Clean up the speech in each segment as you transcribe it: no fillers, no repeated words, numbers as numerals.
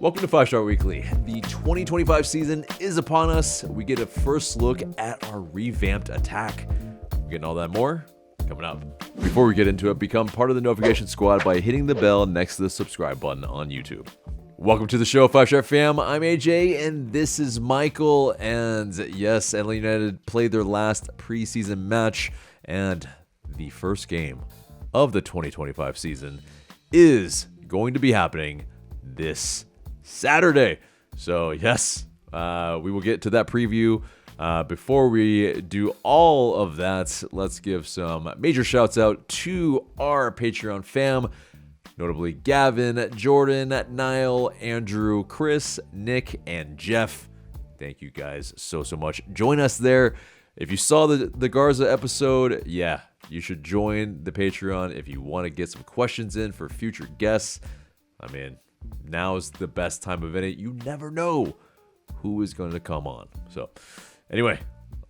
Welcome to 5-Star Weekly. The 2025 season is upon us. We get a first look at our revamped attack. We're getting all that more coming up. Before we get into it, become part of the notification squad by hitting the bell next to the subscribe button on YouTube. Welcome to the show, 5-Star fam. I'm AJ, and this is Michael. And yes, Atlanta United played their last preseason match, and the first game of the 2025 season is going to be happening this Saturday. So yes, we will get to that preview. Before we do all of that, let's give some major shouts out to our Patreon fam, notably Gavin, Jordan, Niall, Andrew, Chris, Nick, and Jeff. Thank you guys so much. Join us there. If you saw the Garza episode, yeah, you should join the Patreon if you want to get some questions in for future guests. I mean, now is the best time of it. You never know who is going to come on. So anyway,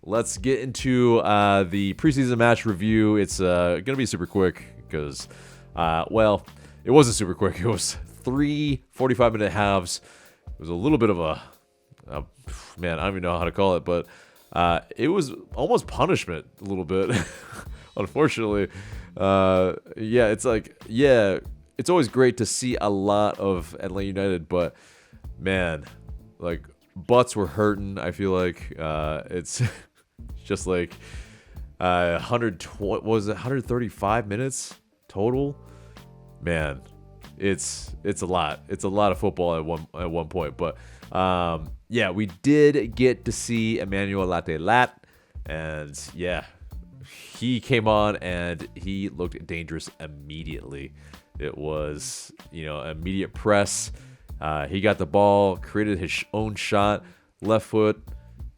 let's get into the preseason match review. It's going to be super quick because, well, it wasn't super quick. It was 3 45-minute halves. It was a little bit of a man, I don't even know how to call it, but it was almost punishment a little bit, unfortunately. Yeah, it's like, yeah, it's always great to see a lot of Atlanta United, but man, like, butts were hurting. I feel like it's just like 135 minutes total. Man, it's a lot. It's a lot of football at one point. But yeah, we did get to see Emmanuel Latte Lath, and yeah, he came on and he looked dangerous immediately. It was, immediate press. He got the ball, created his own shot, left foot,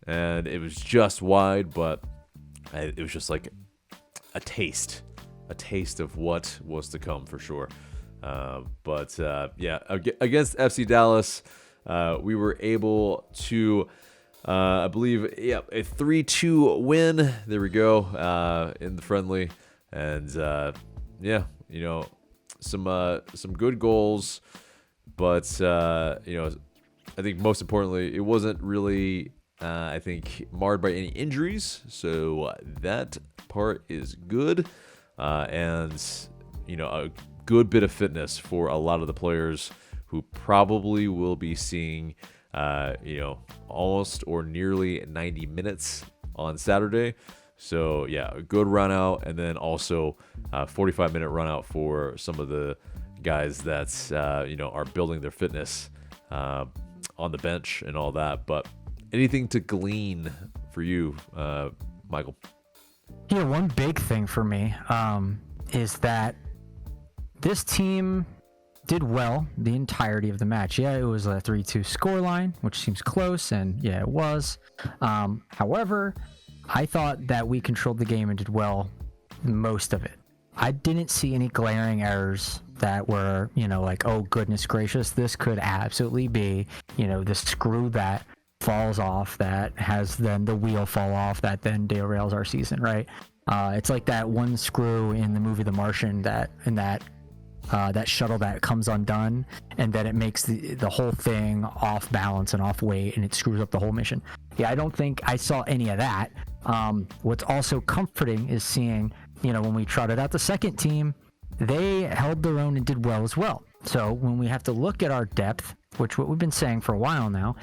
and it was just wide, but it was just like a taste of what was to come for sure. But yeah, against FC Dallas, we were able to, I believe, a 3-2 win. There we go, in the friendly, and yeah, some good goals. But, I think most importantly, it wasn't really, I think, marred by any injuries. So that part is good. And, a good bit of fitness for a lot of the players who probably will be seeing, almost or nearly 90 minutes on Saturday. So, yeah, a good run out. And then also 45-minute run out for some of the guys that are building their fitness on the bench and all that. But anything to glean for you, Michael? Yeah, one big thing for me is that this team did well the entirety of the match. Yeah, it was a 3-2 scoreline, which seems close, and yeah, it was. However, I thought that we controlled the game and did well most of it. I didn't see any glaring errors that were, like, oh, goodness gracious, this could absolutely be, the screw that falls off, that has then the wheel fall off, that then derails our season, right? It's like that one screw in the movie The Martian that shuttle that comes undone, and then it makes the whole thing off balance and off weight, and it screws up the whole mission. Yeah, I don't think I saw any of that. What's also comforting is seeing, when we trotted out the second team, they held their own and did well as well. So when we have to look at our depth, which what we've been saying for a while now,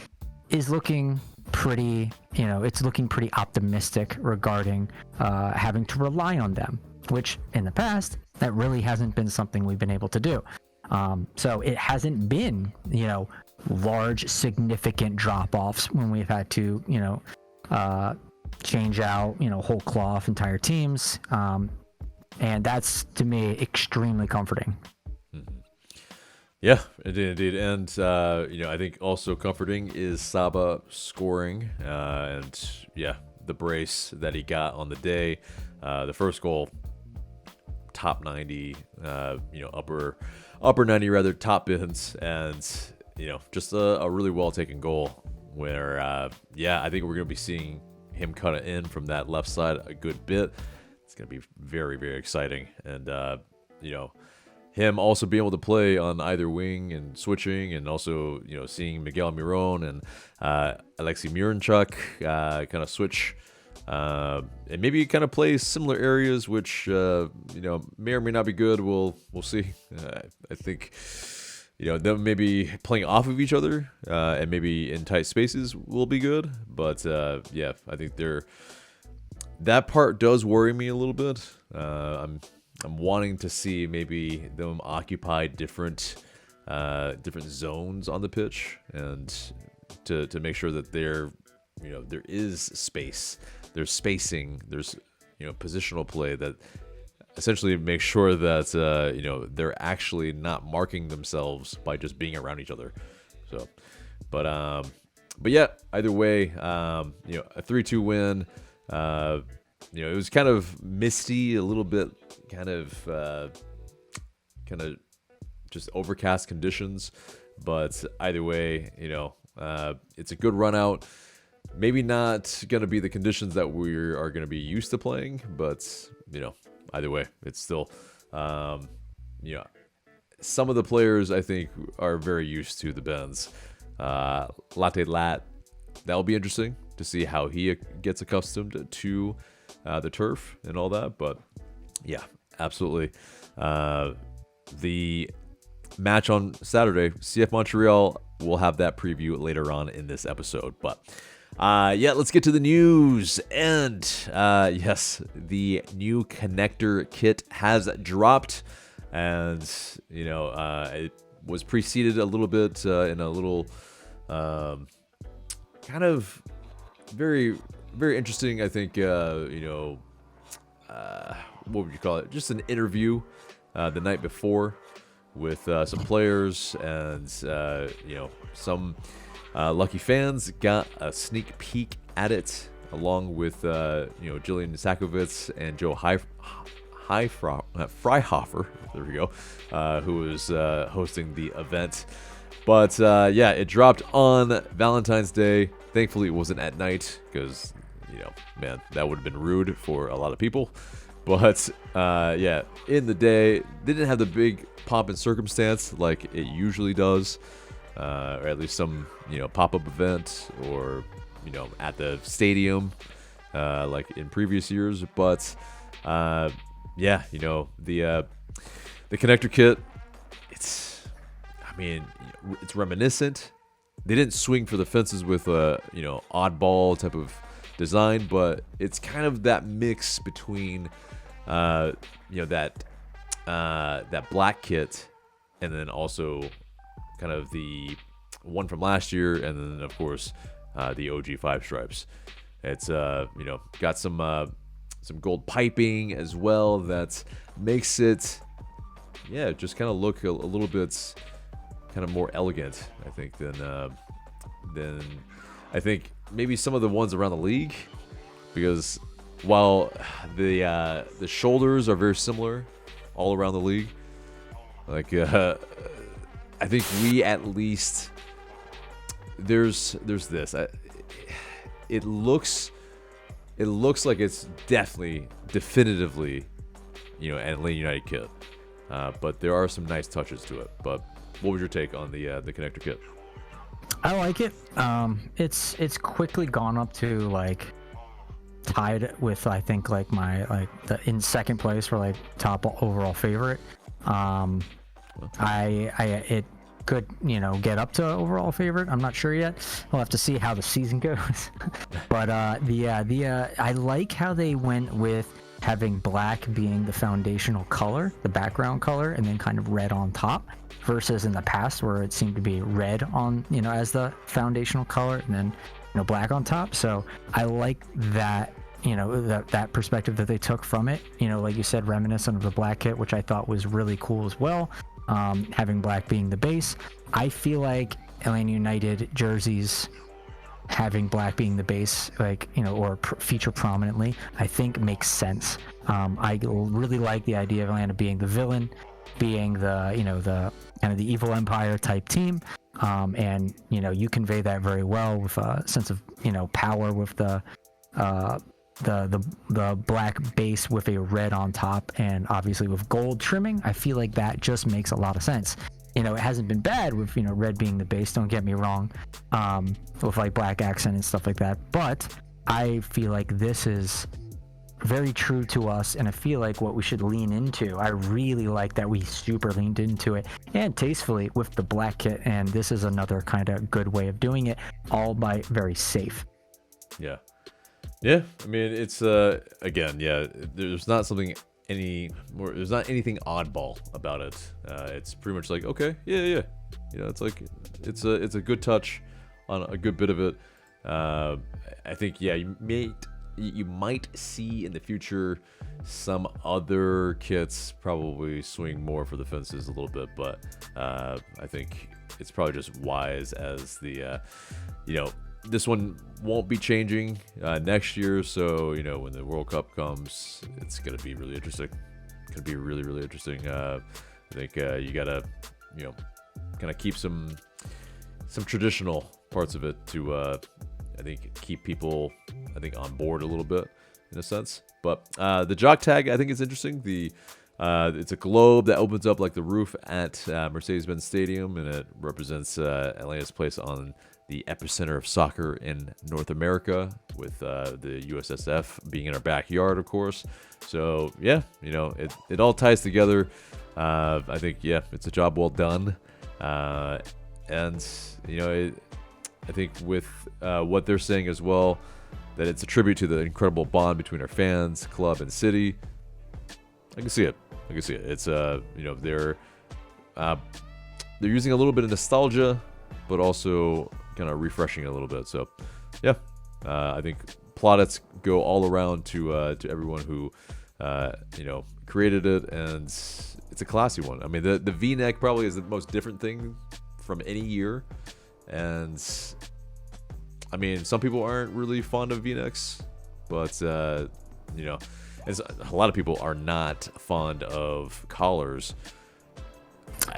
is looking pretty, it's looking pretty optimistic regarding having to rely on them, which in the past, that really hasn't been something we've been able to do. So it hasn't been, large, significant drop-offs when we've had to, change out, whole cloth entire teams. And that's, to me, extremely comforting. Yeah, indeed. And, I think also comforting is Saba scoring. And, yeah, the brace that he got on the day. The first goal, top 90, upper 90, rather, top bins. And, just a really well-taken goal where, I think we're going to be seeing him cut it in from that left side a good bit. It's going to be very, very exciting. And, him also being able to play on either wing and switching, and also, seeing Miguel Miron and Alexei Miranchuk kind of switch and maybe kind of play similar areas, which may or may not be good. We'll see. I think them maybe playing off of each other and maybe in tight spaces will be good. But I think that part does worry me a little bit. I'm wanting to see maybe them occupy different zones on the pitch, and to make sure that there is space, there's spacing, there's positional play that essentially makes sure that they're actually not marking themselves by just being around each other. So, but yeah, either way, a 3-2 win. It was kind of misty, a little bit, kind of just overcast conditions. But either way, it's a good run out. Maybe not going to be the conditions that we are going to be used to playing, but either way, it's still, some of the players I think are very used to the bends. Latte Lath, that'll be interesting to see how he gets accustomed to the turf and all that. But yeah, absolutely. The match on Saturday, CF Montreal, we'll have that preview later on in this episode. But let's get to the news. And yes, the new connector kit has dropped, and it was preceded a little bit in a little kind of very, very interesting, I think, what would you call it? Just an interview the night before with some players, and some lucky fans got a sneak peek at it, along with Jillian Sakovitz and Joe Freihofer, there we go, who was hosting the event. But it dropped on Valentine's Day. Thankfully, it wasn't at night, because that would have been rude for a lot of people. But in the day, they didn't have the big pomp and circumstance like it usually does, or at least some pop-up event, or at the stadium like in previous years. But the connector kit, it's reminiscent. They didn't swing for the fences with a oddball type of design, but it's kind of that mix between that black kit, and then also kind of the one from last year, and then of course the OG 5 stripes. It's got some gold piping as well that makes it just kind of look a little bit kind of more elegant, I think, than I think maybe some of the ones around the league, because while the shoulders are very similar all around the league, like I think we at least there's this. It looks like it's definitively an Atlanta United kit, but there are some nice touches to it. But what was your take on the connector kit? I like it. It's quickly gone up to tied with, I think, in second place for top overall favorite. It could get up to overall favorite. I'm not sure yet. We'll have to see how the season goes. But I like how they went with having black being the foundational color, the background color, and then kind of red on top, versus in the past where it seemed to be red on as the foundational color, and then black on top. So I like that that perspective that they took from it, like you said, reminiscent of the black kit, which I thought was really cool as well. Having black being the base, I feel like Atlanta United jerseys having black being the base, or feature prominently, I think makes sense. I really like the idea of Atlanta being the villain, being the the kind of the evil empire type team, and you convey that very well with a sense of power with the the black base with a red on top, and obviously with gold trimming, I feel like that just makes a lot of sense. It hasn't been bad with red being the base. Don't get me wrong, with like black accent and stuff like that. But I feel like this is very true to us, and I feel like what we should lean into. I really like that we super leaned into it and tastefully with the black kit, and this is another kind of good way of doing it, all by very safe. Yeah. I mean, it's again, there's not something there's not anything oddball about it. It's pretty much like, okay, yeah. It's like it's a good touch on a good bit of it. I think you might see in the future some other kits probably swing more for the fences a little bit, but I think it's probably just wise as the this one won't be changing next year, so when the World Cup comes, it's gonna be really interesting. It's gonna be really, really interesting. I think you gotta kind of keep some traditional parts of it to I think keep people on board a little bit in a sense. But the jock tag I think is interesting. It's a globe that opens up like the roof at Mercedes-Benz Stadium, and it represents Atlanta's place on the epicenter of soccer in North America, with the USSF being in our backyard, of course. So it all ties together. I think it's a job well done, and I think with what they're saying as well, that it's a tribute to the incredible bond between our fans, club, and city. I can see it. It's they're using a little bit of nostalgia, but also kind of refreshing it a little bit. So I think plaudits go all around to everyone who created it, and it's a classy one. I mean, the V-neck probably is the most different thing from any year, and I mean, some people aren't really fond of V-necks, but a lot of people are not fond of collars.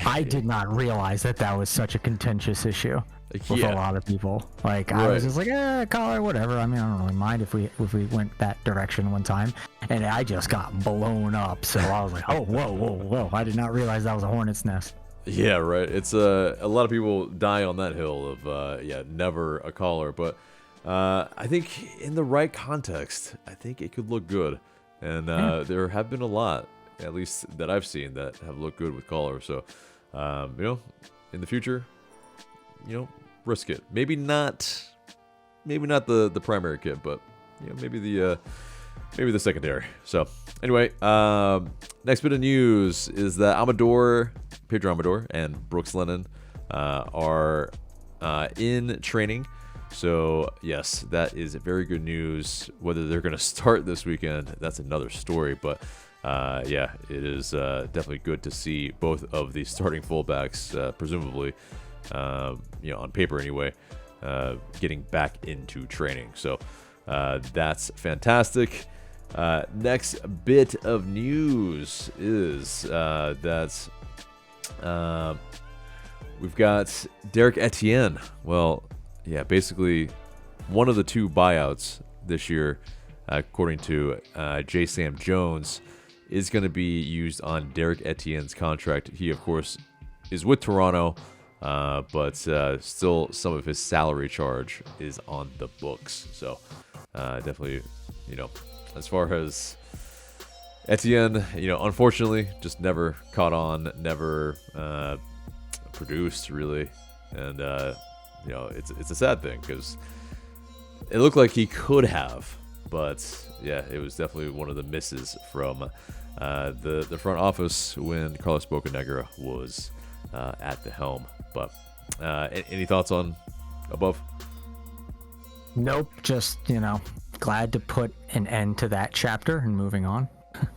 I did not realize that was such a contentious issue with a lot of people. Like, I was just like, collar, whatever. I mean, I don't really mind if we went that direction one time, and I just got blown up. So I was like, oh, whoa! I did not realize that was a hornet's nest. Yeah, right. It's a lot of people die on that hill of never a collar, but I think in the right context, I think it could look good, and there have been a lot, at least that I've seen, that have looked good with collars. So in the future, risk it. Maybe not the primary kit, but maybe the secondary. So anyway, next bit of news is that Pedro Amador and Brooks Lennon are in training. So yes, that is very good news. Whether they're going to start this weekend, that's another story. But it is definitely good to see both of the starting fullbacks, presumably, on paper anyway, getting back into training. So that's fantastic. Next bit of news is that we've got Derek Etienne. Well, basically one of the two buyouts this year, according to J. Sam Jones, is going to be used on Derek Etienne's contract. He, of course, is with Toronto, but still some of his salary charge is on the books. So definitely, as far as Etienne, unfortunately, just never caught on, never produced really, and it's a sad thing because it looked like he could have, but it was definitely one of the misses from the front office when Carlos Bocanegra was at the helm. But any thoughts on above? Nope, just glad to put an end to that chapter and moving on.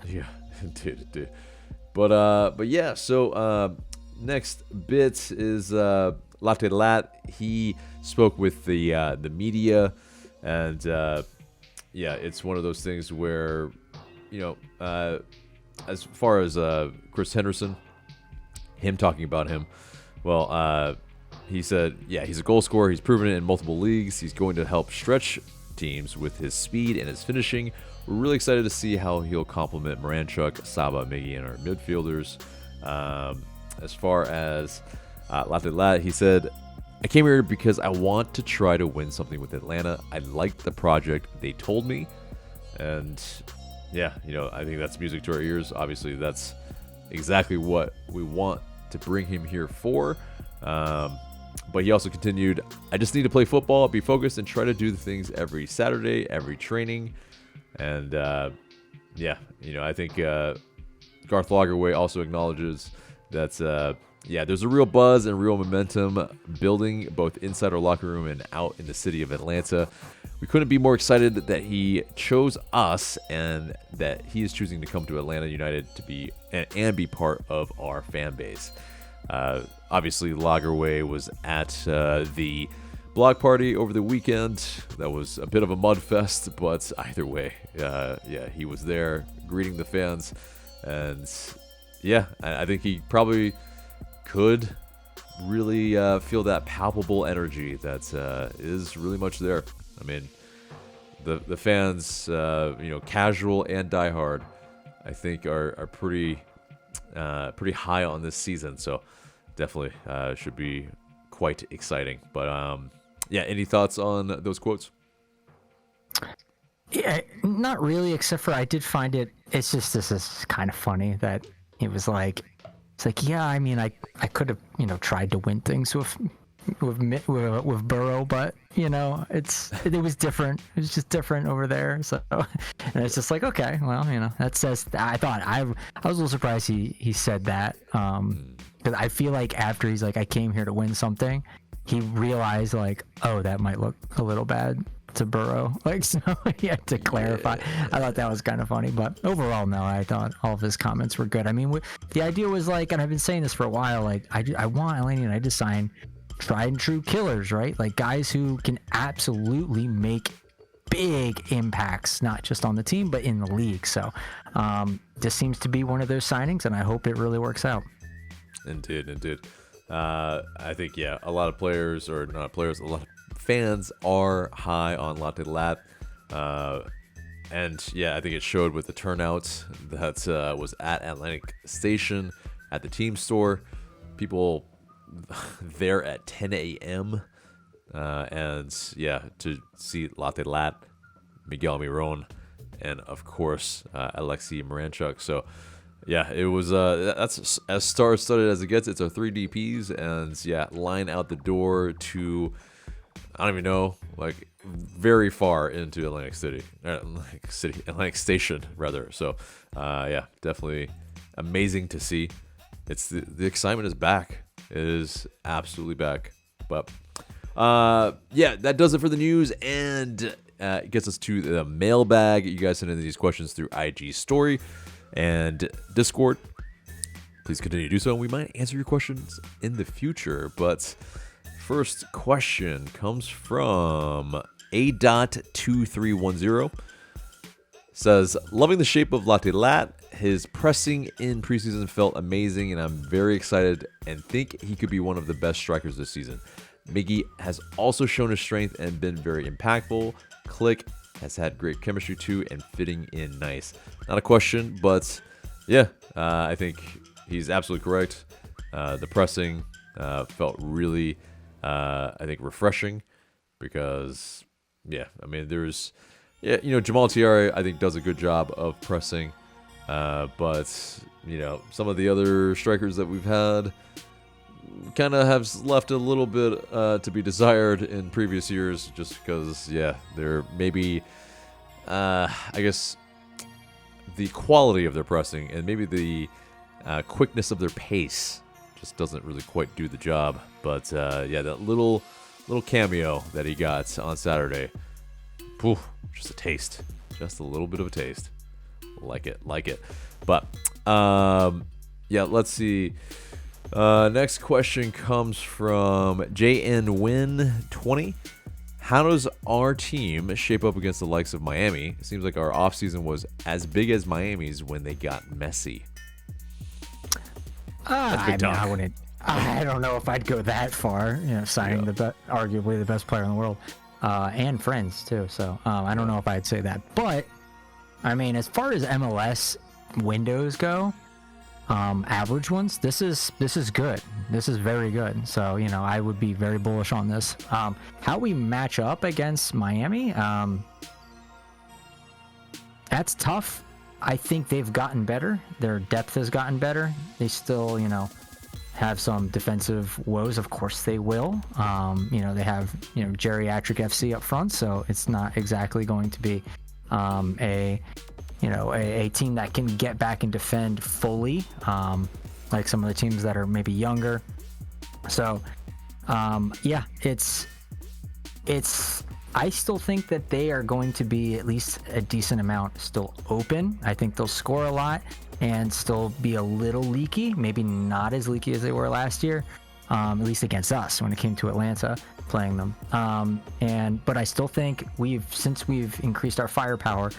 Yeah, indeed. But yeah, so next bit is Latte Lath. He spoke with the media, and it's one of those things where as far as Chris Henderson, him talking about him, well, he said, he's a goal scorer. He's proven it in multiple leagues. He's going to help stretch teams with his speed and his finishing. We're really excited to see how he'll complement Moranchuk, Saba, Miggy, and our midfielders. As far as Latte Lath, he said, I came here because I want to try to win something with Atlanta. I liked the project, they told me. And yeah, I think that's music to our ears. Obviously, that's exactly what we want to bring him here for. But he also continued, I just need to play football, be focused, and try to do the things every Saturday, every training. And yeah, I think Garth Lagerwey also acknowledges that, yeah, there's a real buzz and real momentum building both inside our locker room and out in the city of Atlanta. We couldn't be more excited that he chose us and that he is choosing to come to Atlanta United to be and be part of our fan base. Obviously, Lagerwey was at the block party over the weekend. That was a bit of a mud fest, but either way, yeah, he was there greeting the fans. And yeah, I think he probably could really feel that palpable energy that is really much there. I mean, the fans, casual and diehard, I think are pretty high on this season. So definitely should be quite exciting. But yeah, any thoughts on those quotes? Yeah, not really, except for I did find this is kind of funny that it was like, it's like, yeah, I mean, I could have, tried to win things with Burrow, but it was different. It was just different over there. So, and it's just like, okay, well, that says. I was a little surprised he said that, because I feel like after he's like, I came here to win something, he realized like, oh, that might look a little bad to Burrow, like, so he had to clarify. I thought that was kind of funny, but overall, no, I thought all of his comments were good. I mean, the idea was like, and I've been saying this for a while, like, I want Atlanta United to sign tried and true killers, right? Like guys who can absolutely make big impacts, not just on the team, but in the league. So this seems to be one of those signings, and I hope it really works out. Indeed. I think, yeah, a lot of players, or not players, a lot of fans are high on Latte Lath. And yeah, I think it showed with the turnout that was at Atlantic Station at the team store. People there at 10 a.m. And yeah, to see Latte Lath, Miguel Miron, and of course Alexei Moranchuk. So yeah, it was that's as star-studded as it gets. It's our 3 DPs, and yeah, line out the door to, I don't even know, like very far into Atlantic Station rather. So yeah, definitely amazing to see. It's the excitement is back. It is absolutely back. But yeah, that does it for the news, and it gets us to the mailbag. You guys send in these questions through IG story and Discord. Please continue to do so, and we might answer your questions in the future. But first question comes from A.2310. Says, loving the shape of Latte Lath. His pressing in preseason felt amazing, and I'm very excited and think he could be one of the best strikers this season. Miggy has also shown his strength and been very impactful. Click has had great chemistry too and fitting in nice. Not a question, but yeah, I think he's absolutely correct. The pressing felt really, I think, refreshing because, yeah, I mean, there's, yeah, Jamal Tiare, I think, does a good job of pressing. But, some of the other strikers that we've had kind of have left a little bit to be desired in previous years just because, yeah, they're maybe, I guess, the quality of their pressing and maybe the quickness of their pace just doesn't really quite do the job. But, yeah, that little cameo that he got on Saturday, poof, just a taste. Just a little bit of a taste. Like it. But, yeah, let's see. Next question comes from JNWin20. How does our team shape up against the likes of Miami? It seems like our offseason was as big as Miami's when they got messy. I don't know if I'd go that far, signing arguably the best player in the world. and friends too. So I don't know if I'd say that, but I mean, as far as MLS windows go, average ones, this is good. This is very good. So I would be very bullish on this. How we match up against Miami, that's tough. I think they've gotten better. Their depth has gotten better. They still, have some defensive woes. Of course they will. They have, geriatric FC up front, so it's not exactly going to be a team that can get back and defend fully, like some of the teams that are maybe younger. So, it's I still think that they are going to be at least a decent amount still open. I think they'll score a lot and still be a little leaky, maybe not as leaky as they were last year, at least against us when it came to Atlanta playing them. But I still think since we've increased our firepower,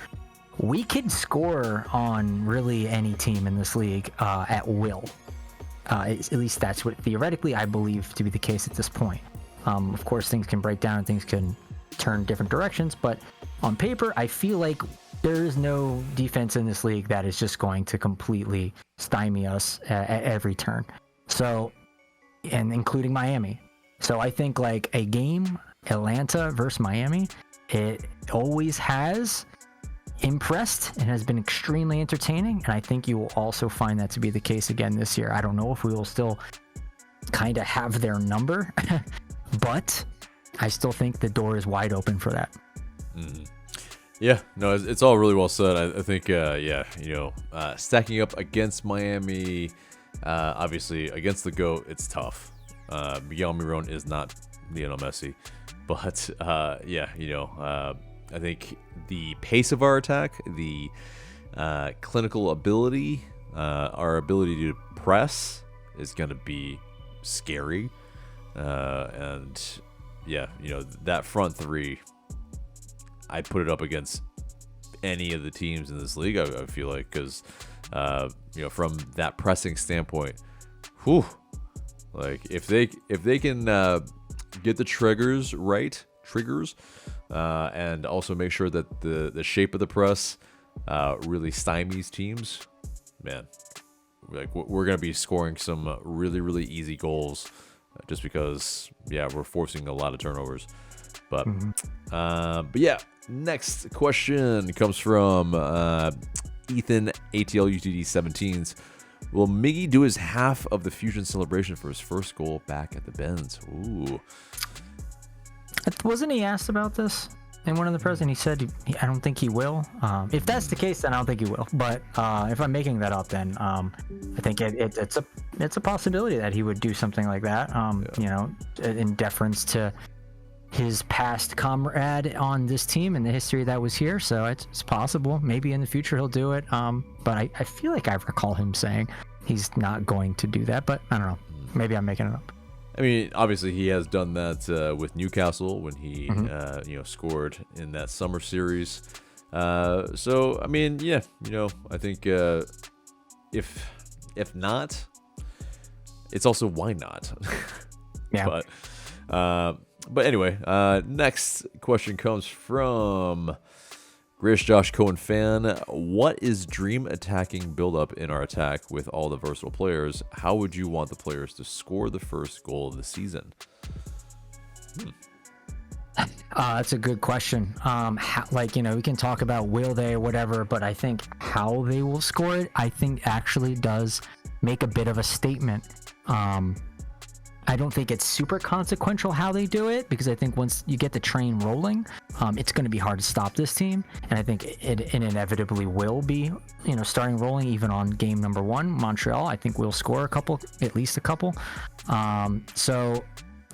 we can score on really any team in this league at will. At least that's what theoretically I believe to be the case at this point. Of course, things can break down and things can turn different directions, but on paper, I feel like there is no defense in this league that is just going to completely stymie us at every turn. So, and including Miami. So I think like a game, Atlanta versus Miami, it always has impressed and has been extremely entertaining. And I think you will also find that to be the case again this year. I don't know if we will still kind of have their number, but I still think the door is wide open for that. Yeah, no, it's all really well said. I think, stacking up against Miami, obviously against the GOAT, it's tough. Miguel Miron is not Lionel Messi, but I think the pace of our attack, the clinical ability, our ability to press is going to be scary. That front three, I'd put it up against any of the teams in this league, I feel like, because, from that pressing standpoint, like if they can get the triggers right, and also make sure that the shape of the press really stymies teams, man, like we're going to be scoring some really, really easy goals just because, we're forcing a lot of turnovers. But next question comes from Ethan, ATL UTD 17s. Will Miggy do his half of the Fusion celebration for his first goal back at the Benz? Ooh. Wasn't he asked about this in one of the press? And he said, I don't think he will. If that's the case, then I don't think he will. But if I'm making that up, then I think it's a possibility that he would do something like that, in deference to his past comrade on this team and the history that was here. So it's possible. Maybe in the future he'll do it. But I feel like I recall him saying he's not going to do that. But I don't know. Maybe I'm making it up. I mean, obviously he has done that with Newcastle when he scored in that summer series. So I mean, I think if not, it's also why not. Yeah. But anyway, next question comes from Greatest Josh Cohen fan. What is dream attacking build-up in our attack with all the versatile players? How would you want the players to score the first goal of the season? That's a good question. We can talk about will they or whatever, but I think how they will score it, I think actually does make a bit of a statement. I don't think it's super consequential how they do it, because I think once you get the train rolling, it's going to be hard to stop this team. And I think it inevitably will be, starting rolling even on game number 1, Montreal. I think we'll score at least a couple. I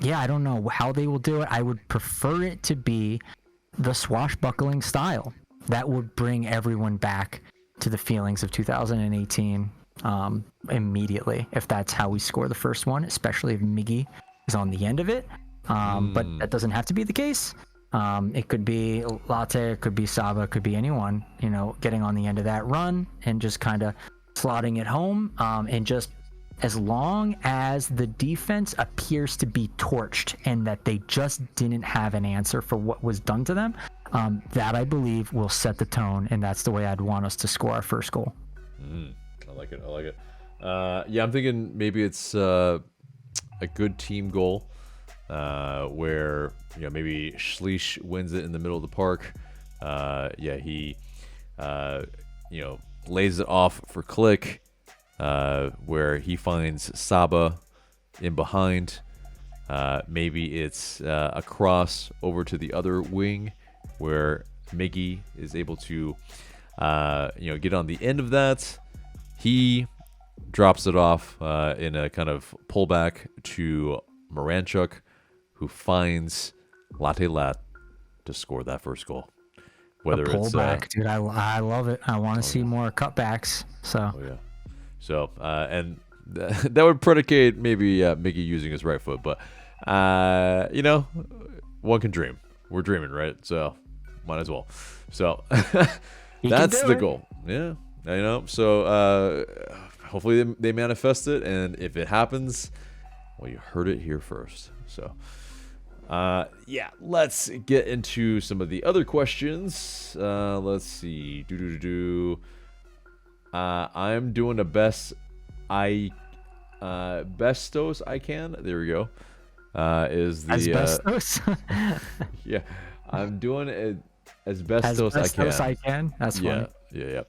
don't know how they will do it. I would prefer it to be the swashbuckling style. That would bring everyone back to the feelings of 2018. Immediately, if that's how we score the first one, especially if Miggy is on the end of it. But that doesn't have to be the case. It could be Latte, it could be Saba, it could be anyone, getting on the end of that run and just kind of slotting it home, and just as long as the defense appears to be torched and that they just didn't have an answer for what was done to them, that I believe will set the tone, and that's the way I'd want us to score our first goal. I like it. Yeah, I'm thinking maybe it's a good team goal where maybe Schleich wins it in the middle of the park. He lays it off for Click, where he finds Saba in behind. Maybe it's a cross over to the other wing where Miggy is able to get on the end of that. He drops it off in a kind of pullback to Moranchuk, who finds Latte Lath to score that first goal. Whether a pullback, it's dude, I love it. I want to see more cutbacks. So. Oh yeah. So and that would predicate maybe Miggy using his right foot, but one can dream. We're dreaming, right? So might as well. So that's the goal. Yeah. So hopefully they manifest it, and if it happens, well, you heard it here first. So let's get into some of the other questions. Let's see. I'm doing the bestos I can. There we go. Is the asbestos? Yeah, I'm doing it as best as I can. That's funny. Yeah.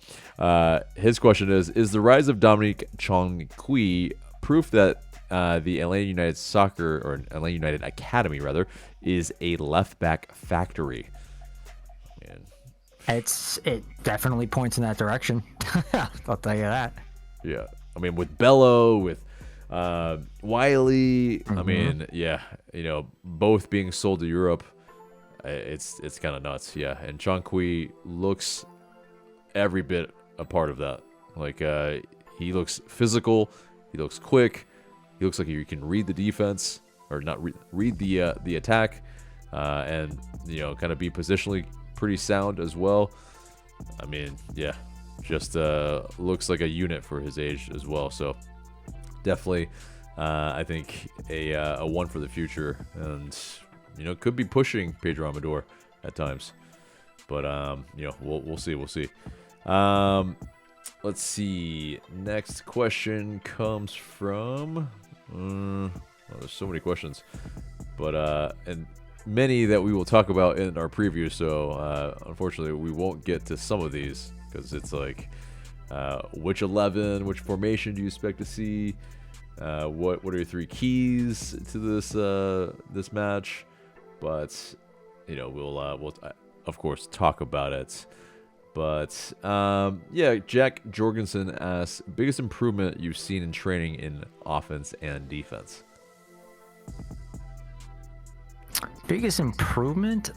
His question is the rise of Dominique Chong-Qui proof that the Atlanta United Soccer, or Atlanta United Academy rather, is a left back factory? Man. It definitely points in that direction. I'll tell you that. Yeah, I mean, with Bello, with Wiley, I mean, both being sold to Europe, it's kind of nuts. Yeah, and Chong-Qui looks every bit a part of that. Like, he looks physical, he looks quick, he looks like he can read the defense, or not read the attack, and kind of be positionally pretty sound as well. I mean, yeah, just looks like a unit for his age as well. So definitely, I think a one for the future, and could be pushing Pedro Amador at times. But we'll see. Let's see. Next question comes from. There's so many questions, but and many that we will talk about in our preview. So unfortunately, we won't get to some of these because it's like, which 11, which formation do you expect to see? What are your 3 keys to this match? But we'll of course talk about it. But Jack Jorgensen asks, biggest improvement you've seen in training in offense and defense? Biggest improvement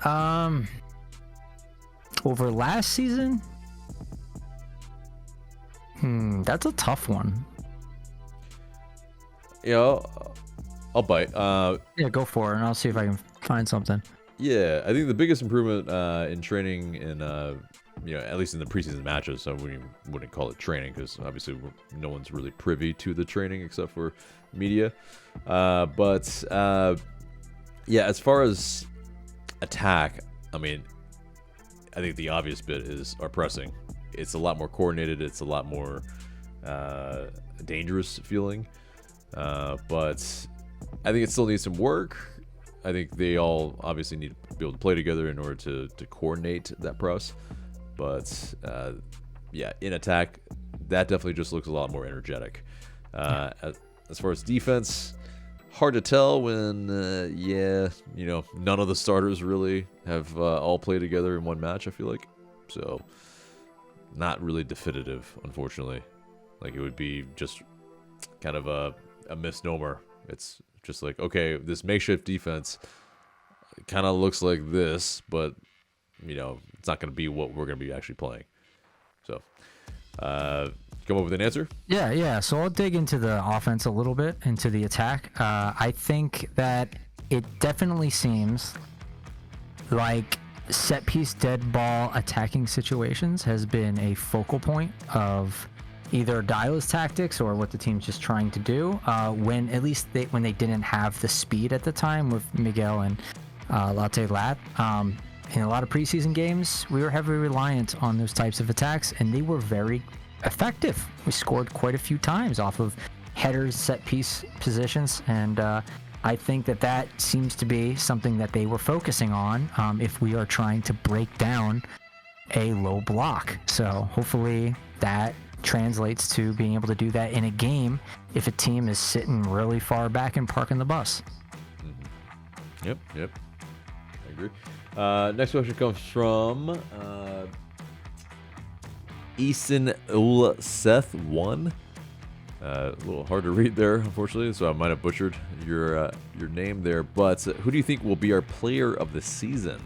over last season? That's a tough one. I'll bite. Yeah, go for it, and I'll see if I can find something. Yeah, I think the biggest improvement in training in at least in the preseason matches, so we wouldn't call it training because obviously no one's really privy to the training except for media. But as far as attack, I mean, I think the obvious bit is our pressing. It's a lot more coordinated. It's a lot more dangerous feeling. But I think it still needs some work. I think they all obviously need to be able to play together in order to coordinate that press. But in attack, that definitely just looks a lot more energetic. As far as defense, hard to tell when none of the starters really have all played together in one match, I feel like. So not really definitive, unfortunately. Like, it would be just kind of a misnomer. It's just like, okay, this makeshift defense kind of looks like this, but it's not going to be what we're going to be actually playing. So come up with an answer? Yeah. So I'll dig into the offense a little bit, into the attack. I think that it definitely seems like set piece dead ball attacking situations has been a focal point of either Dial's tactics or what the team's just trying to do. When at least when they didn't have the speed at the time with Miguel and Latte Lath. In a lot of preseason games, we were heavily reliant on those types of attacks, and they were very effective. We scored quite a few times off of headers, set piece positions, and I think that seems to be something that they were focusing on if we are trying to break down a low block. So hopefully that translates to being able to do that in a game if a team is sitting really far back and parking the bus. Yep. I agree. Next question comes from Emmanuel Latte Lath. A little hard to read there, unfortunately, so I might have butchered your name there. But who do you think will be our player of the season?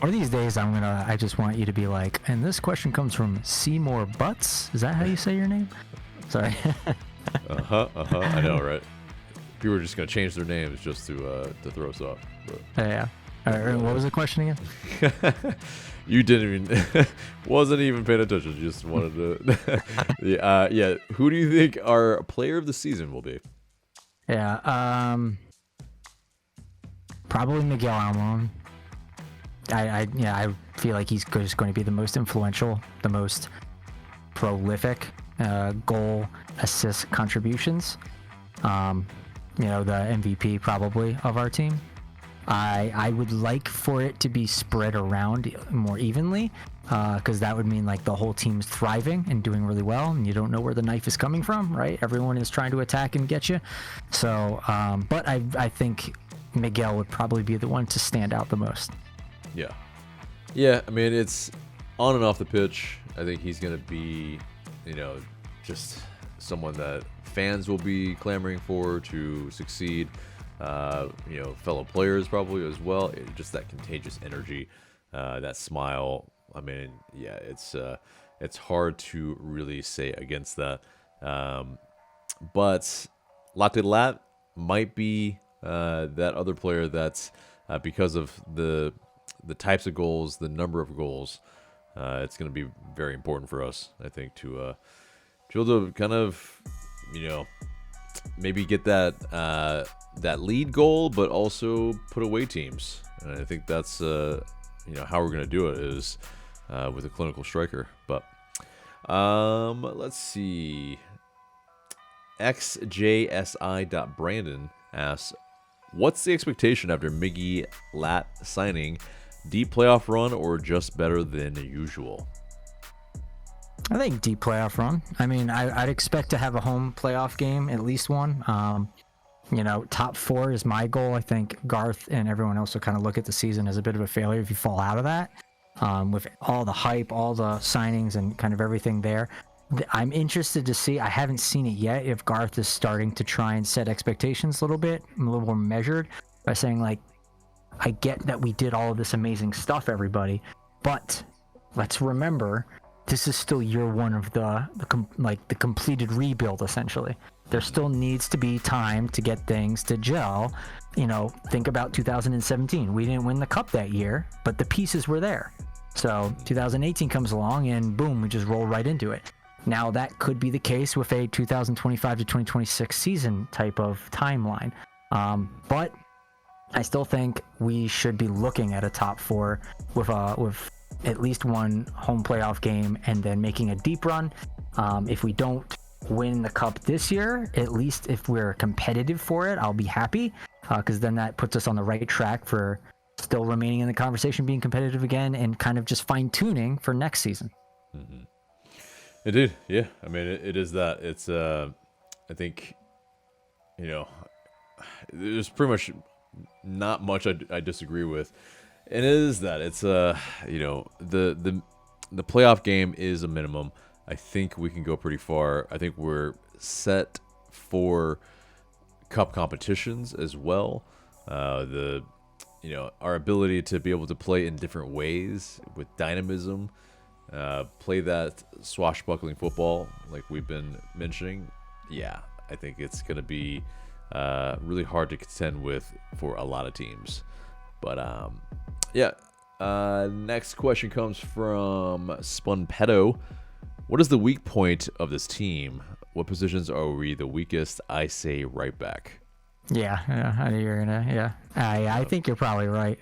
Or these days, I just want you to be like, and this question comes from Seymour Butts. Is that how you say your name? Sorry. I know, right? People are just gonna change their names just to throw us off. But. Yeah. What was the question again? You didn't even wasn't even paying attention. You just wanted to. Yeah. Who do you think our player of the season will be? Yeah. Probably Miguel Almiron. I feel like he's just going to be the most influential, the most prolific goal, assist contributions. The MVP probably of our team. I would like for it to be spread around more evenly, because that would mean like the whole team's thriving and doing really well, and you don't know where the knife is coming from, right? Everyone is trying to attack and get you. So, but I think Miguel would probably be the one to stand out the most. Yeah. I mean, it's on and off the pitch. I think he's going to be, just someone that fans will be clamoring for to succeed. Fellow players probably as well. Just that contagious energy, that smile. I mean, yeah, it's hard to really say against that. But Latte Lath might be that other player that's because of the types of goals, the number of goals. It's going to be very important for us, I think, to be able to kind of, maybe get that lead goal, but also put away teams. And I think that's how we're going to do it is with a clinical striker. But let's see. XJSI.Brandon asks, what's the expectation after Miggy Lat signing? Deep playoff run or just better than usual? I think deep playoff run. I mean, I'd expect to have a home playoff game, at least one. Top 4 is my goal. I think Garth and everyone else will kind of look at the season as a bit of a failure if you fall out of that. With all the hype, all the signings, and kind of everything there. I'm interested to see, I haven't seen it yet, if Garth is starting to try and set expectations a little more measured by saying, like, I get that we did all of this amazing stuff, everybody, but let's remember, this is still year one of the completed rebuild, essentially. There still needs to be time to get things to gel. Think about 2017. We didn't win the cup that year, but the pieces were there. So 2018 comes along and boom, we just roll right into it. Now that could be the case with a 2025 to 2026 season type of timeline. But I still think we should be looking at a top 4 with at least one home playoff game and then making a deep run. If we don't win the cup this year, at least if we're competitive for it, I'll be happy, because then that puts us on the right track for still remaining in the conversation, being competitive again, and kind of just fine-tuning for next season. Mm-hmm. Indeed, yeah. I mean, it is that. It's, I think, there's pretty much not much I disagree with. And it is that. It's, the playoff game is a minimum. I think we can go pretty far. I think we're set for cup competitions as well. Our ability to be able to play in different ways with dynamism, play that swashbuckling football like we've been mentioning. Yeah, I think it's going to be really hard to contend with for a lot of teams. But next question comes from Spunpedo. What is the weak point of this team? What positions are we the weakest? I say right back. Yeah, I think you're probably right.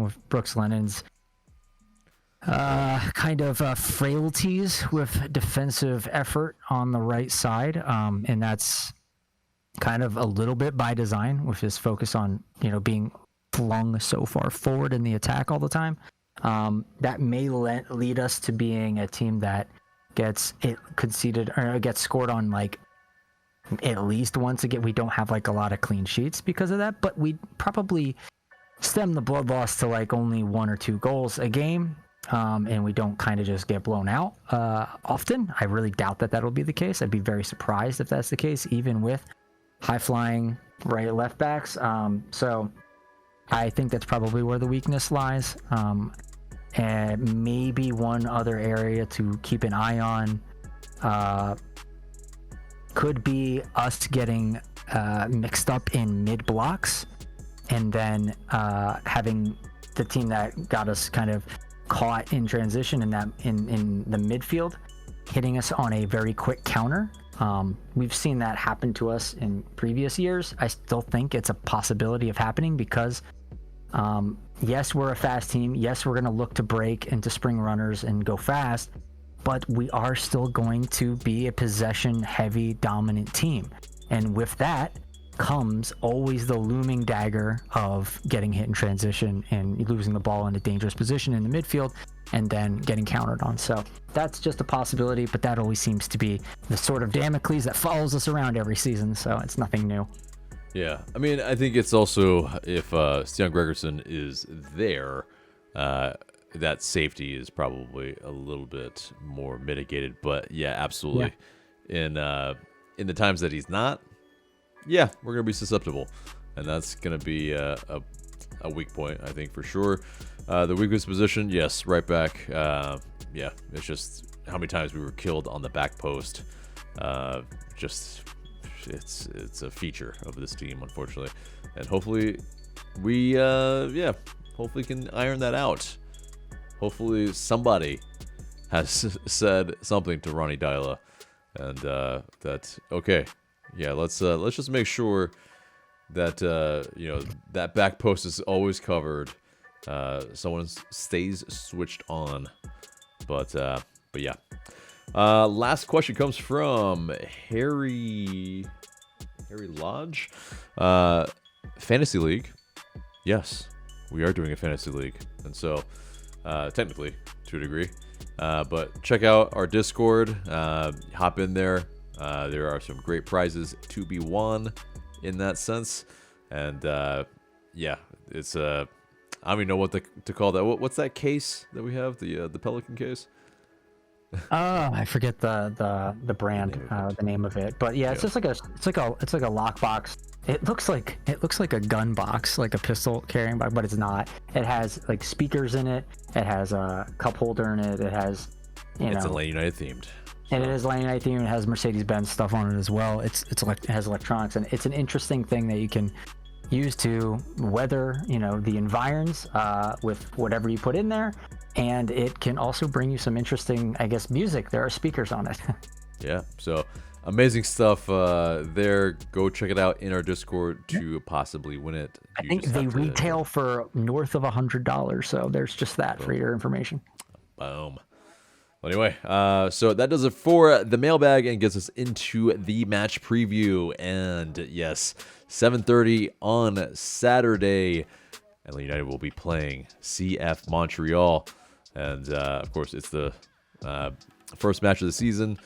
With Brooks Lennon's kind of frailties with defensive effort on the right side, and that's kind of a little bit by design with his focus on being flung so far forward in the attack all the time. That may lead us to being a team that gets it conceded or gets scored on like at least once again. We don't have like a lot of clean sheets because of that, but we probably stem the blood loss to like only 1 or 2 goals a game, and we don't kind of just get blown out often. I really doubt that that'll be the case. I'd be very surprised if that's the case, even with high flying right left backs. So I think that's probably where the weakness lies. And maybe one other area to keep an eye on could be us getting mixed up in mid blocks, and then having the team that got us kind of caught in transition in the midfield hitting us on a very quick counter. We've seen that happen to us in previous years. I still think it's a possibility of happening because yes, we're a fast team. Yes, we're going to look to break into spring runners and go fast, but we are still going to be a possession-heavy, dominant team. And with that comes always the looming dagger of getting hit in transition and losing the ball in a dangerous position in the midfield and then getting countered on. So that's just a possibility, but that always seems to be the sort of Damocles that follows us around every season, so it's nothing new. Yeah, I mean, I think it's also if Stian Gregerson is there, that safety is probably a little bit more mitigated. But yeah, absolutely. Yeah. In the times that he's not, yeah, we're gonna be susceptible, and that's gonna be a weak point, I think, for sure. The weakest position, yes, right back. Yeah, it's just how many times we were killed on the back post. It's a feature of this team, unfortunately, and hopefully we hopefully can iron that out. Hopefully somebody has said something to Ronnie Dyla, and that okay, yeah, let's just make sure that that back post is always covered. Someone stays switched on, but yeah. Last question comes from Harry Lodge. Fantasy League. Yes, we are doing a fantasy league, and so technically to a degree. But check out our Discord. Hop in there. There are some great prizes to be won in that sense, and yeah, it's I don't even know what to call that. What's that case that we have? The Pelican case. I forget the brand, the name of it, but yeah, it's just like a lockbox. It looks like a gun box, like a pistol carrying box, but it's not. It has like speakers in it. It has a cup holder in it. It has, it's Atlanta United themed. And it is Atlanta United themed. It has Mercedes-Benz stuff on it as well. It has electronics, and it's an interesting thing that you can use to weather the environs with whatever you put in there. And it can also bring you some interesting, I guess, music. There are speakers on it. Yeah, so amazing stuff there. Go check it out in our Discord to possibly win it. I think they retail for north of $100, so there's just that for your information. Boom. Well, anyway, so that does it for the mailbag and gets us into the match preview. And yes, 7:30 on Saturday, Atlanta United will be playing CF Montreal. And, of course, it's the first match of the season.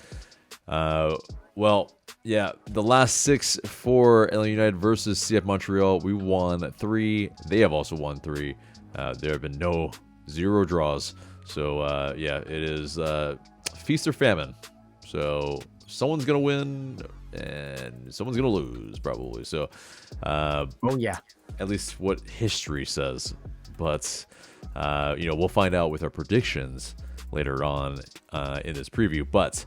Well, yeah, the last 6 for Atlanta United versus CF Montreal, we won 3. They have also won 3. There have been 0 draws. So, yeah, it is feast or famine. So someone's going to win and someone's going to lose, probably. So, oh, yeah. At least what history says. But... we'll find out with our predictions later on in this preview. But,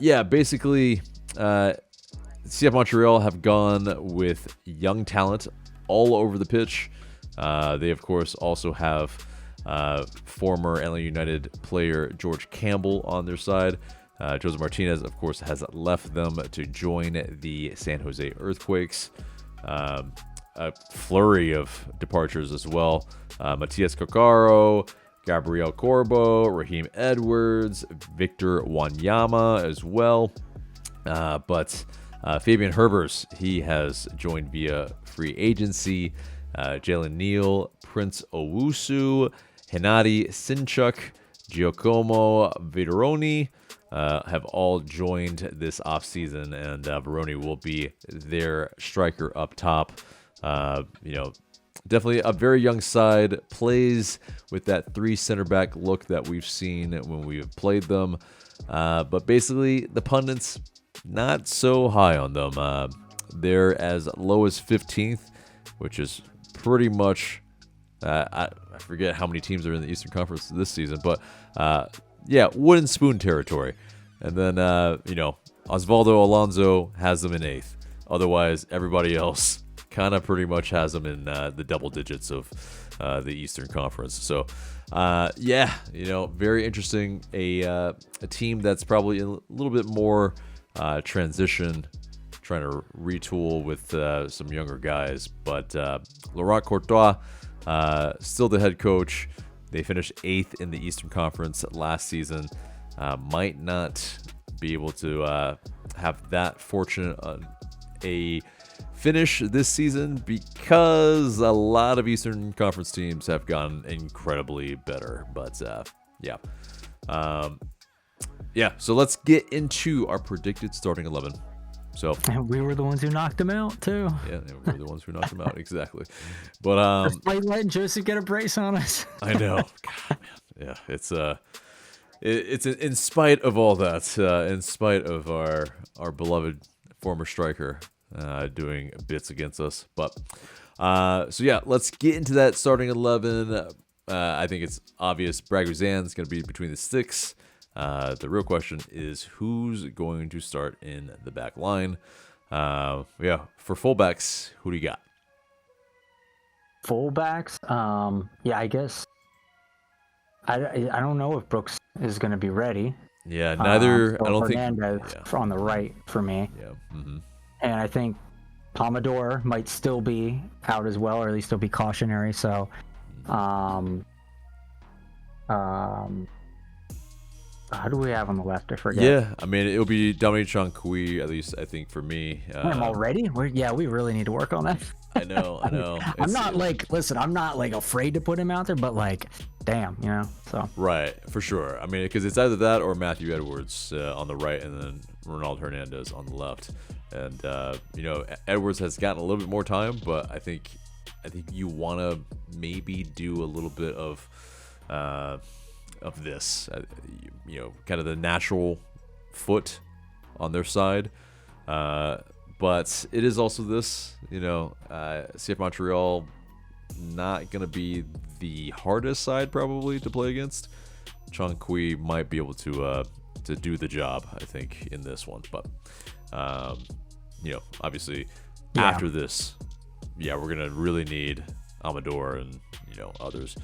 yeah, basically, CF Montreal have gone with young talent all over the pitch. They, of course, also have former Atlanta United player George Campbell on their side. Jose Martinez, of course, has left them to join the San Jose Earthquakes. A flurry of departures as well. Matias Coccaro, Gabriel Corbo, Raheem Edwards, Victor Wanyama as well. But Fabian Herbers, he has joined via free agency. Jalen Neal, Prince Owusu, Hennady Sinchuk, Giacomo Vitoroni have all joined this offseason, and Veroni will be their striker up top. Definitely a very young side, plays with that 3 center back look that we've seen when we've played them. But basically, the pundits, not so high on them. They're as low as 15th, which is pretty much, I forget how many teams are in the Eastern Conference this season, but wooden spoon territory. And then, Osvaldo Alonso has them in 8th. Otherwise, everybody else kind of pretty much has them in the double digits of the Eastern Conference. So, very interesting. A team that's probably a little bit more transition, trying to retool with some younger guys. But Laurent Courtois, still the head coach. They finished 8th in the Eastern Conference last season. Might not be able to have that fortunate a finish this season because a lot of Eastern Conference teams have gotten incredibly better. But so let's get into our predicted starting 11. So and we were the ones who knocked him out too. Yeah, we were the ones who knocked him out, exactly. But despite letting Joseph get a brace on us. I know. God, man. Yeah, it's in spite of all that, in spite of our beloved former striker doing bits against us. But let's get into that starting 11. I think it's obvious Braguzan's going to be between the sticks. The real question is who's going to start in the back line. For fullbacks, who do you got? Fullbacks, I guess I don't know if Brooks is going to be ready. Yeah, neither. I don't Hernandez think on the right for me. Yeah. Mm-hmm. And I think Pomodoro might still be out as well, or at least he'll be cautionary. So, how do we have on the left? I forget. Yeah, I mean, it'll be Dominic Chancui, at least I think for me. I'm already? We really need to work on that. I know. I'm not I'm not afraid to put him out there, but damn, so. Right, for sure. I mean, because it's either that or Matthew Edwards on the right and then Ronald Hernandez on the left. And, Edwards has gotten a little bit more time, but I think you want to maybe do a little bit of this, kind of the natural foot on their side. But it is also this, CF Montreal, not going to be the hardest side probably to play against. Chancui might be able to do the job, I think, in this one. But, obviously after this, we're going to really need Amador and, others.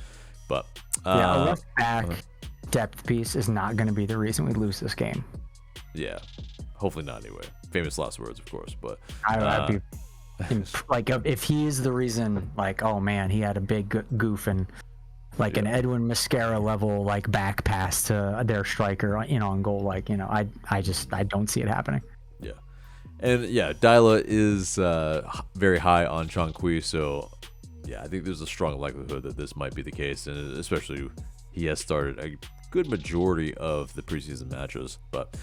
But a left back depth piece is not going to be the reason we lose this game. Yeah, hopefully not anyway. Famous last words, of course. But I'd be if he is the reason, oh man, he had a big goof and an Edwin Mascara level back pass to their striker on goal. I don't see it happening. Yeah, and Dyla is very high on Chancui, so I think there's a strong likelihood that this might be the case, and especially he has started a good majority of the preseason matches. But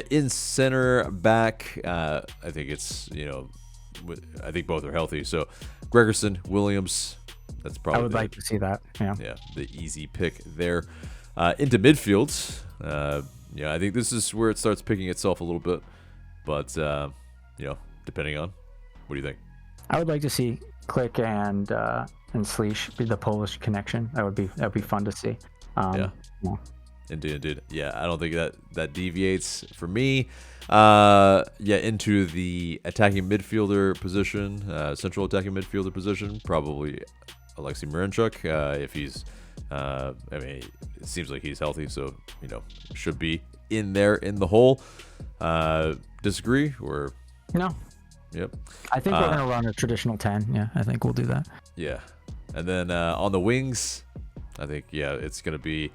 in center back, I think it's I think both are healthy. So Gregerson, Williams, that's probably I would like to see that. Yeah, the easy pick there. Into midfield, I think this is where it starts picking itself a little bit. But depending on, what do you think? I would like to see Click and Sleesh be the Polish connection. That'd be fun to see. Indeed. Yeah, I don't think that deviates for me. Into the attacking midfielder position, central attacking midfielder position, probably Alexei Miranchuk, if he's I mean, it seems like he's healthy, so should be in there in the hole. Disagree or No. Yep. I think we're gonna run a traditional 10. Yeah, I think we'll do that. Yeah, and then on the wings, I think it's gonna be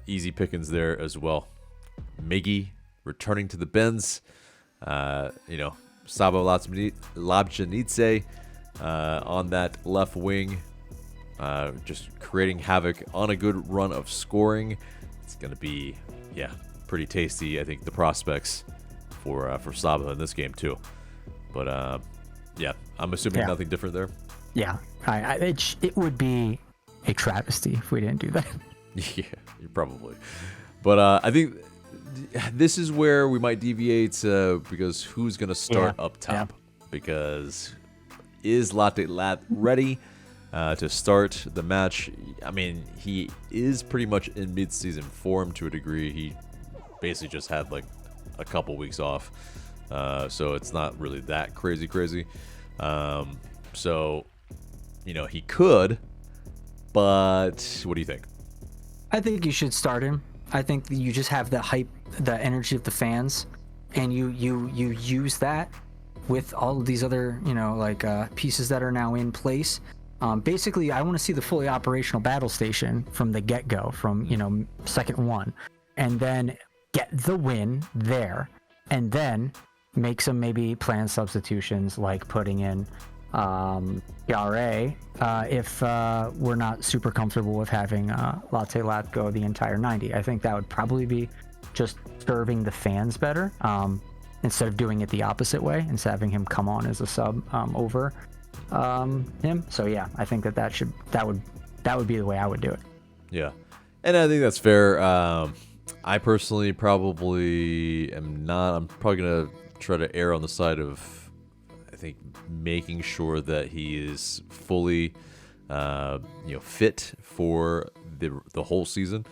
easy pickings there as well. Miggy returning to the bends. Sabo Labjanidze on that left wing, just creating havoc on a good run of scoring. It's going to be, pretty tasty, I think, the prospects for Sabo in this game, too. But, I'm assuming nothing different there. Yeah, it would be a travesty if we didn't do that. Yeah, you probably. But I think this is where we might deviate because who's going to start up top? Because is Latte Lath ready to start the match? I mean, he is pretty much in mid-season form to a degree. He basically just had like a couple weeks off, so it's not really that crazy. So, he could, but what do you think? I think you should start him. I think you just have the hype, the energy of the fans, and you use that with all of these other pieces that are now in place. Basically, I want to see the fully operational battle station from the get-go, from second one, and then get the win there, and then make some maybe planned substitutions like putting in PRA if we're not super comfortable with having Latte Lath go the entire 90. I think that would probably be just serving the fans better instead of doing it the opposite way, instead of having him come on as a sub over him. So yeah, I think that would be the way I would do it. Yeah, and I think that's fair. I personally probably am not. I'm probably gonna try to err on the side of, I think, making sure that he is fully, fit for the whole season.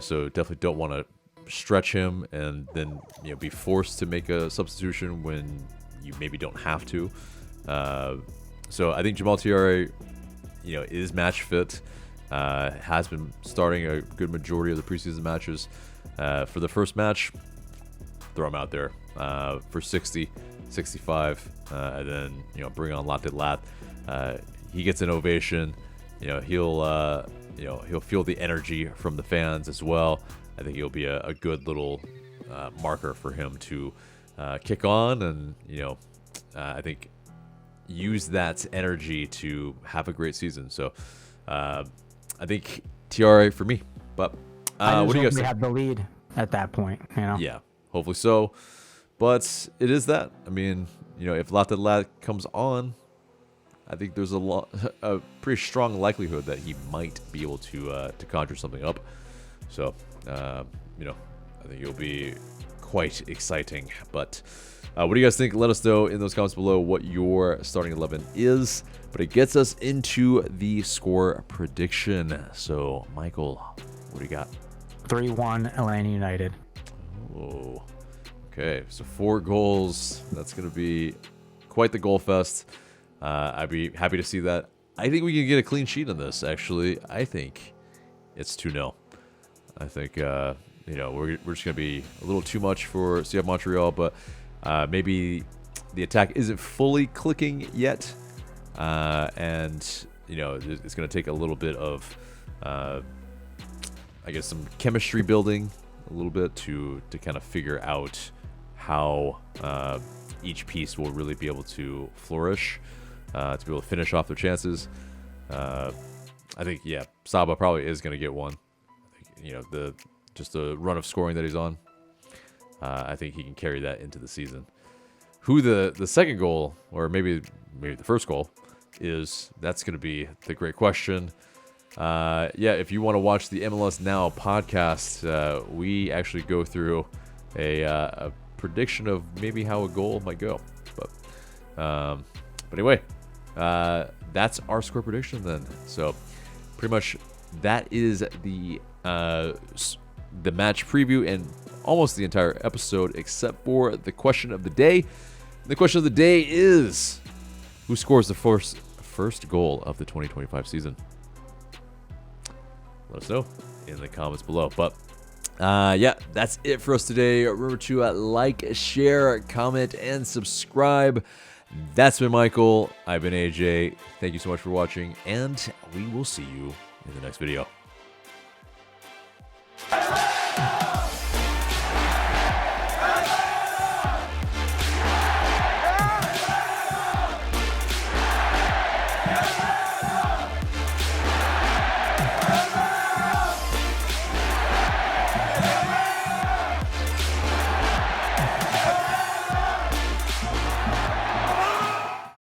So definitely don't want to stretch him and then be forced to make a substitution when you maybe don't have to. So I think Jamal Tiare, is match fit. Has been starting a good majority of the preseason matches. For the first match, throw him out there for 60, 65, and then bring on Latte Lath. He gets an ovation. He'll feel the energy from the fans as well. I think he'll be a good little marker for him to kick on, and I think use that energy to have a great season. So I think Tiare for me. But what do you guys think? We have the lead at that point, Yeah, hopefully so. But it is that. I mean, if Latte Lath comes on, I think there's a pretty strong likelihood that he might be able to conjure something up. So, I think it'll be quite exciting. But what do you guys think? Let us know in those comments below what your starting 11 is. But it gets us into the score prediction. So, Michael, what do you got? 3-1 Atlanta United. Oh, okay. So 4 goals. That's going to be quite the goal fest. I'd be happy to see that. I think we can get a clean sheet on this, actually. I think it's 2-0. I think, we're just going to be a little too much for CF Montreal, but maybe the attack isn't fully clicking yet. And, it's going to take a little bit of, some chemistry building a little bit to kind of figure out how each piece will really be able to flourish, to be able to finish off their chances. I think, Saba probably is going to get one. I think, the run of scoring that he's on, I think he can carry that into the season. Who the second goal, or maybe the first goal, is, that's going to be the great question. If you want to watch the MLS Now podcast, we actually go through a prediction of maybe how a goal might go. But anyway, that's our score prediction then. So pretty much that is the match preview and almost the entire episode, except for the question of the day. The question of the day is, who scores the first goal of the 2025 season? let us know in the comments below. But yeah, that's it for us today. Remember to like, share, comment, and subscribe. That's been Michael. I've been AJ. Thank you so much for watching, and we will see you in the next video.